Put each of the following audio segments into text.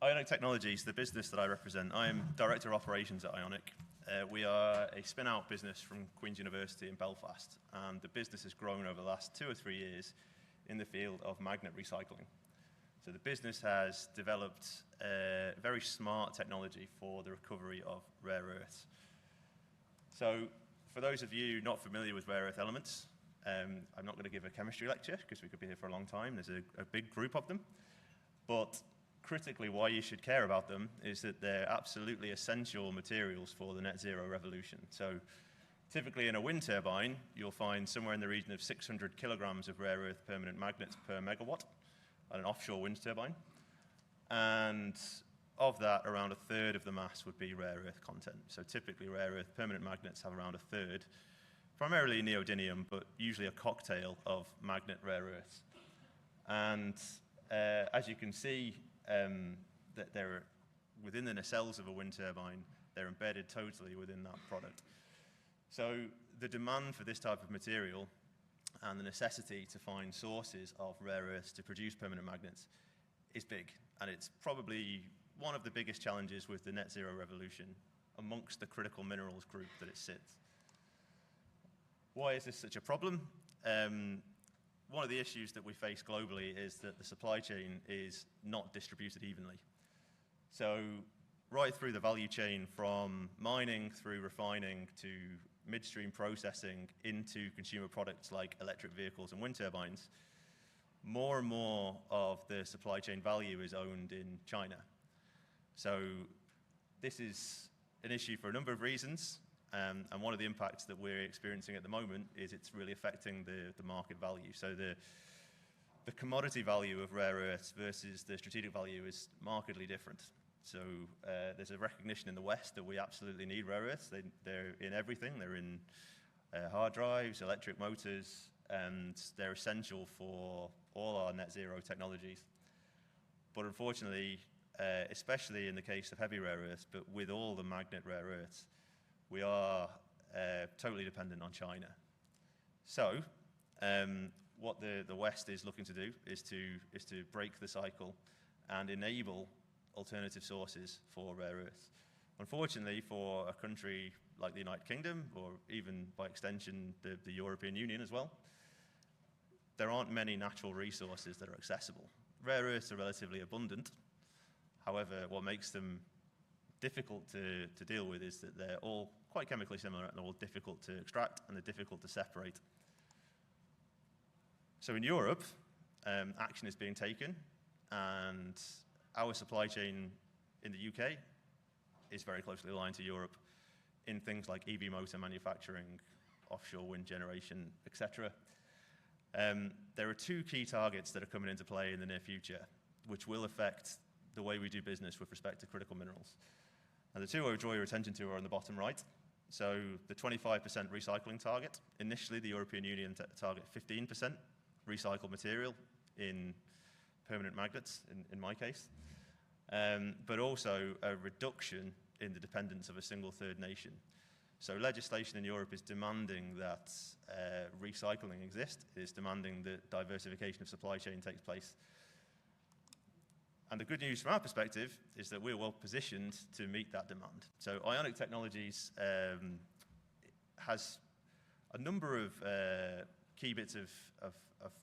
Ionic Technologies, the business that I represent, I am Director of Operations at Ionic. We are a spin-out business from Queen's University in Belfast, and the business has grown over the last 2 or 3 years in the field of magnet recycling. So the business has developed a very smart technology for the recovery of rare earths. So for those of you not familiar with rare earth elements, I'm not going to give a chemistry lecture because we could be here for a long time. There's a big group of them. But critically, why you should care about them is that they're absolutely essential materials for the net zero revolution. So typically in a wind turbine, you'll find somewhere in the region of 600 kilograms of rare earth permanent magnets per megawatt on an offshore wind turbine. And of that, around a third of the mass would be rare earth content. So typically rare earth permanent magnets have around a third, primarily neodymium, but usually a cocktail of magnet rare earths. And as you can see, that they're within the nacelles of a wind turbine, they're embedded totally within that product. So the demand for this type of material and the necessity to find sources of rare earths to produce permanent magnets is big, and it's probably one of the biggest challenges with the net zero revolution amongst the critical minerals group that it sits. Why is this such a problem? One of the issues that we face globally is that the supply chain is not distributed evenly. So right through the value chain, from mining through refining to midstream processing into consumer products like electric vehicles and wind turbines, more and more of the supply chain value is owned in China. So this is an issue for a number of reasons. And one of the impacts that we're experiencing at the moment is it's really affecting the market value. So the commodity value of rare earths versus the strategic value is markedly different. So there's a recognition in the West that we absolutely need rare earths. They're in everything. They're in hard drives, electric motors, and they're essential for all our net zero technologies. But unfortunately, especially in the case of heavy rare earths, but with all the magnet rare earths, we are totally dependent on China. So what the West is looking to do is to break the cycle and enable alternative sources for rare earths. Unfortunately, for a country like the United Kingdom, or even by extension the European Union as well, there aren't many natural resources that are accessible. Rare earths are relatively abundant. However, what makes them difficult to deal with is that they're all quite chemically similar and they're all difficult to extract and they're difficult to separate. So in Europe, action is being taken, and our supply chain in the UK is very closely aligned to Europe in things like EV motor manufacturing, offshore wind generation, etc. There are 2 key targets that are coming into play in the near future, which will affect the way we do business with respect to critical minerals. And the 2 I would draw your attention to are on the bottom right. So the 25% recycling target. Initially, the European Union target 15% recycled material in permanent magnets, in my case, but also a reduction in the dependence of a single third nation. So legislation in Europe is demanding that recycling exist. It is demanding that diversification of supply chain takes place. And the good news from our perspective is that we're well positioned to meet that demand. So Ionic Technologies has a number of key bits of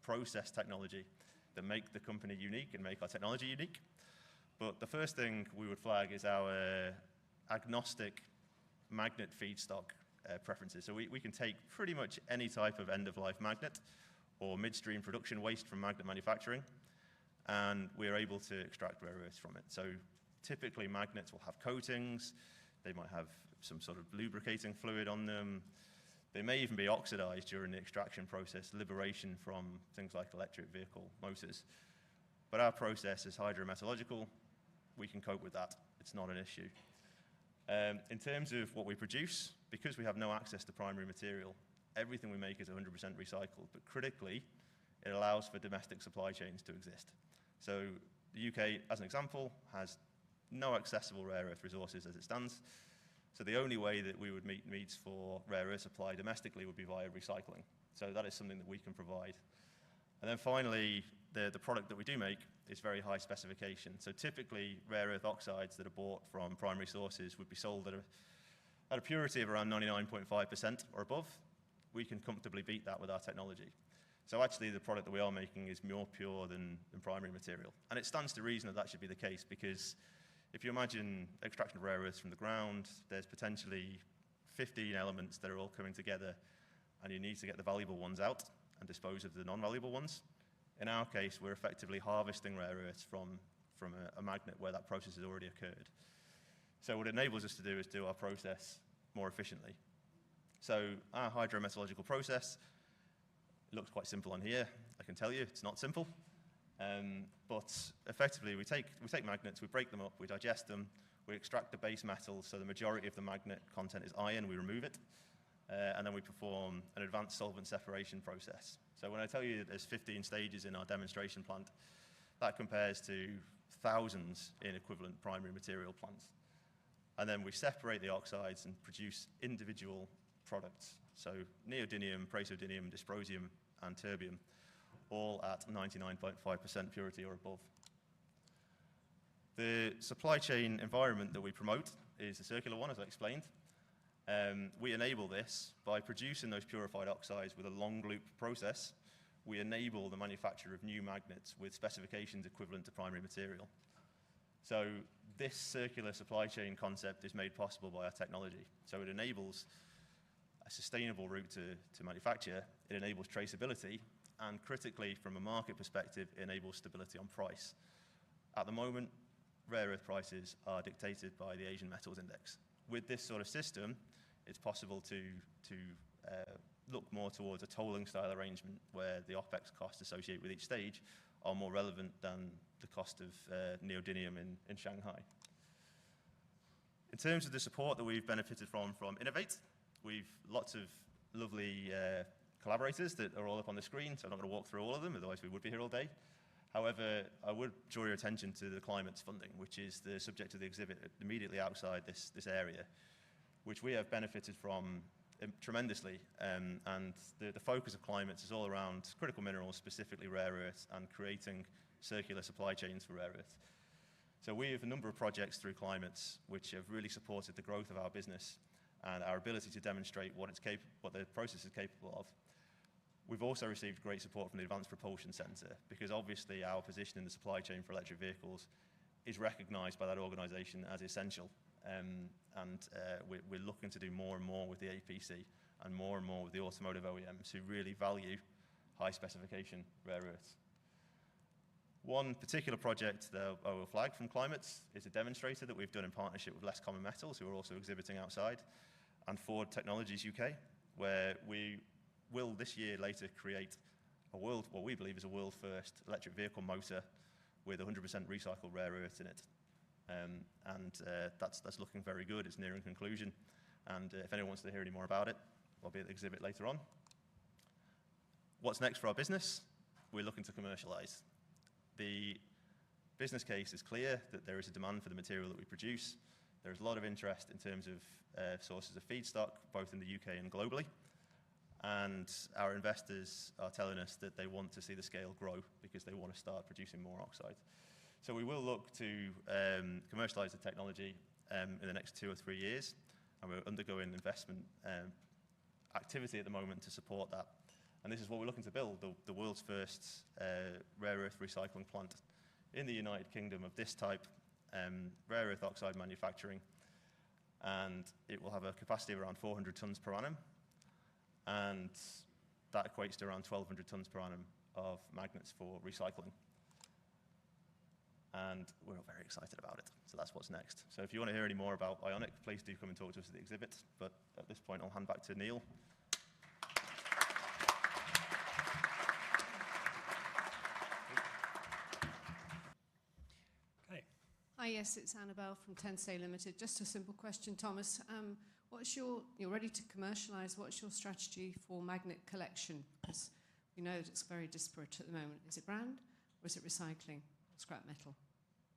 process technology that make the company unique and make our technology unique. But the first thing we would flag is our agnostic magnet feedstock preferences. So we can take pretty much any type of end-of-life magnet or midstream production waste from magnet manufacturing, and we're able to extract rare earths from it. So typically magnets will have coatings, they might have some sort of lubricating fluid on them, they may even be oxidized during the extraction process, liberation from things like electric vehicle motors. But our process is hydrometallurgical, we can cope with that, it's not an issue. In terms of what we produce, because we have no access to primary material, everything we make is 100% recycled, but critically, it allows for domestic supply chains to exist. So the UK, as an example, has no accessible rare earth resources as it stands. So the only way that we would meet needs for rare earth supply domestically would be via recycling. So that is something that we can provide. And then finally, the product that we do make is very high specification. So typically, rare earth oxides that are bought from primary sources would be sold at a purity of around 99.5% or above. We can comfortably beat that with our technology. So actually, the product that we are making is more pure than primary material. And it stands to reason that should be the case, because if you imagine extraction of rare earths from the ground, there's potentially 15 elements that are all coming together, and you need to get the valuable ones out and dispose of the non-valuable ones. In our case, we're effectively harvesting rare earths from a magnet where that process has already occurred. So what it enables us to do is do our process more efficiently. So our hydrometallurgical process looks quite simple on here. I can tell you it's not simple. But effectively, we take magnets, we break them up, we digest them, we extract the base metal, so the majority of the magnet content is iron, we remove it, and then we perform an advanced solvent separation process. So when I tell you that there's 15 stages in our demonstration plant, that compares to thousands in equivalent primary material plants. And then we separate the oxides and produce individual products. So neodymium, praseodymium, dysprosium, and terbium, all at 99.5% purity or above. The supply chain environment that we promote is a circular one, as I explained. We enable this by producing those purified oxides with a long loop process. We enable the manufacture of new magnets with specifications equivalent to primary material. So this circular supply chain concept is made possible by our technology. So it enables a sustainable route to manufacture, it enables traceability, and critically, from a market perspective, it enables stability on price. At the moment, rare earth prices are dictated by the Asian Metals Index. With this sort of system, it's possible to look more towards a tolling style arrangement where the OPEX costs associated with each stage are more relevant than the cost of neodymium in Shanghai. In terms of the support that we've benefited from Innovate, we've lots of lovely collaborators that are all up on the screen, so I'm not going to walk through all of them, otherwise we would be here all day. However, I would draw your attention to the climate's funding, which is the subject of the exhibit immediately outside this area, which we have benefited from tremendously. And the focus of climates is all around critical minerals, specifically rare earths, and creating circular supply chains for rare earths. So we have a number of projects through climates which have really supported the growth of our business and our ability to demonstrate what the process is capable of. We've also received great support from the Advanced Propulsion Centre, because obviously our position in the supply chain for electric vehicles is recognised by that organisation as essential. We're looking to do more and more with the APC and more with the automotive OEMs who really value high specification rare earths. One particular project that I will flag from Climates is a demonstrator that we've done in partnership with Less Common Metals, who are also exhibiting outside, and Ford Technologies UK, where we will this year later create what we believe is a world first electric vehicle motor with 100% recycled rare earths in it. That's looking very good. It's nearing conclusion. And if anyone wants to hear any more about it, I'll be at the exhibit later on. What's next for our business? We're looking to commercialize. The business case is clear that there is a demand for the material that we produce. There's a lot of interest in terms of sources of feedstock, both in the UK and globally. And our investors are telling us that they want to see the scale grow because they want to start producing more oxides. So we will look to commercialize the technology in the next 2 or 3 years, and we're undergoing investment activity at the moment to support that. And this is what we're looking to build, the world's first rare earth recycling plant in the United Kingdom of this type, rare earth oxide manufacturing, and it will have a capacity of around 400 tonnes per annum, and that equates to around 1,200 tonnes per annum of magnets for recycling. And we're very excited about it, so that's what's next. So if you want to hear any more about Ionic, please do come and talk to us at the exhibit, but at this point I'll hand back to Neil. Hi, yes, it's Annabelle from Tensei Limited. Just a simple question, Thomas. You're ready to commercialise, what's your strategy for magnet collection? Because we know that it's very disparate at the moment. Is it brand or is it recycling, scrap metal?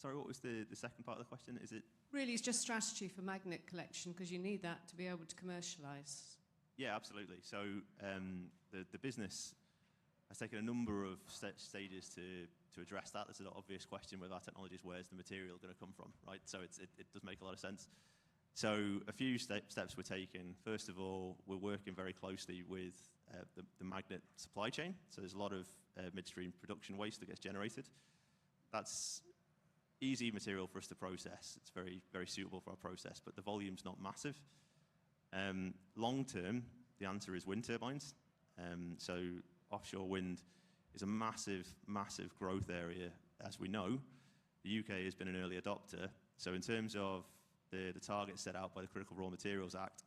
Sorry, what was the second part of the question? Is it? Really, it's just strategy for magnet collection because you need that to be able to commercialise. Yeah, absolutely. So the business has taken a number of stages to address that. There's an obvious question with our technologies, where's the material going to come from, right? So it does make a lot of sense. So a few steps we're taking. First of all, we're working very closely with the magnet supply chain. So there's a lot of midstream production waste that gets generated. That's easy material for us to process. It's very, very suitable for our process, but the volume's not massive. Long term, the answer is wind turbines. So offshore wind is a massive, massive growth area. As we know, the UK has been an early adopter. So in terms of the targets set out by the Critical Raw Materials Act,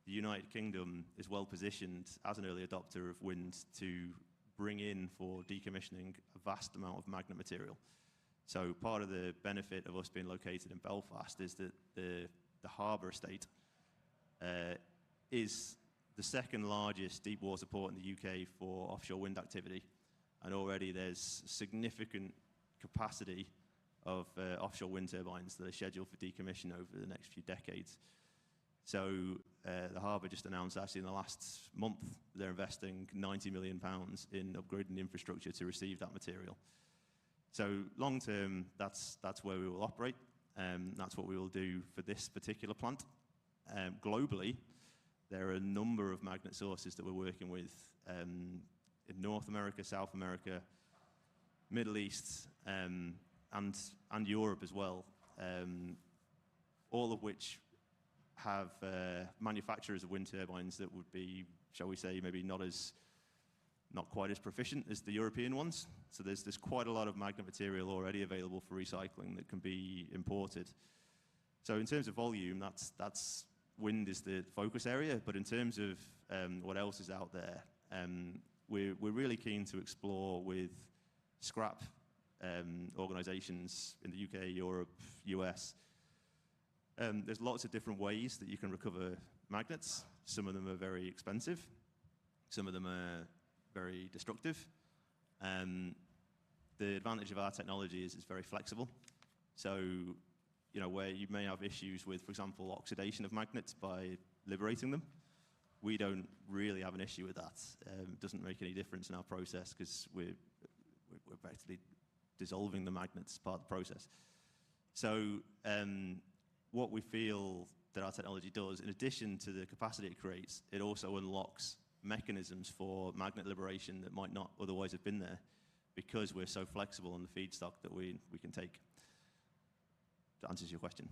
the United Kingdom is well positioned as an early adopter of wind to bring in for decommissioning a vast amount of magnet material. So part of the benefit of us being located in Belfast is that the harbour estate is the second largest deep water port in the UK for offshore wind activity. And already there's significant capacity of offshore wind turbines that are scheduled for decommission over the next few decades. So the harbour just announced actually in the last month they're investing £90 million in upgrading the infrastructure to receive that material. So long term, that's where we will operate. That's what we will do for this particular plant. Globally, there are a number of magnet sources that we're working with in North America, South America, Middle East, and Europe as well, all of which have manufacturers of wind turbines that would be, shall we say, maybe not quite as proficient as the European ones. So there's quite a lot of magnet material already available for recycling that can be imported. So in terms of volume, that's wind is the focus area, but in terms of what else is out there, we're really keen to explore with scrap organisations in the UK, Europe, US. There's lots of different ways that you can recover magnets. Some of them are very expensive. Some of them are very destructive. The advantage of our technology is it's very flexible. So, you know, where you may have issues with, for example, oxidation of magnets by liberating them, we don't really have an issue with that. It doesn't make any difference in our process because we're effectively dissolving the magnets as part of the process. So what we feel that our technology does, in addition to the capacity it creates, it also unlocks mechanisms for magnet liberation that might not otherwise have been there because we're so flexible on the feedstock that we can take. That answers your question.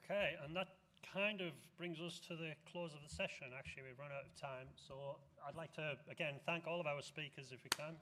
Okay, and that kind of brings us to the close of the session. Actually, we've run out of time, so I'd like to, again, thank all of our speakers if we can.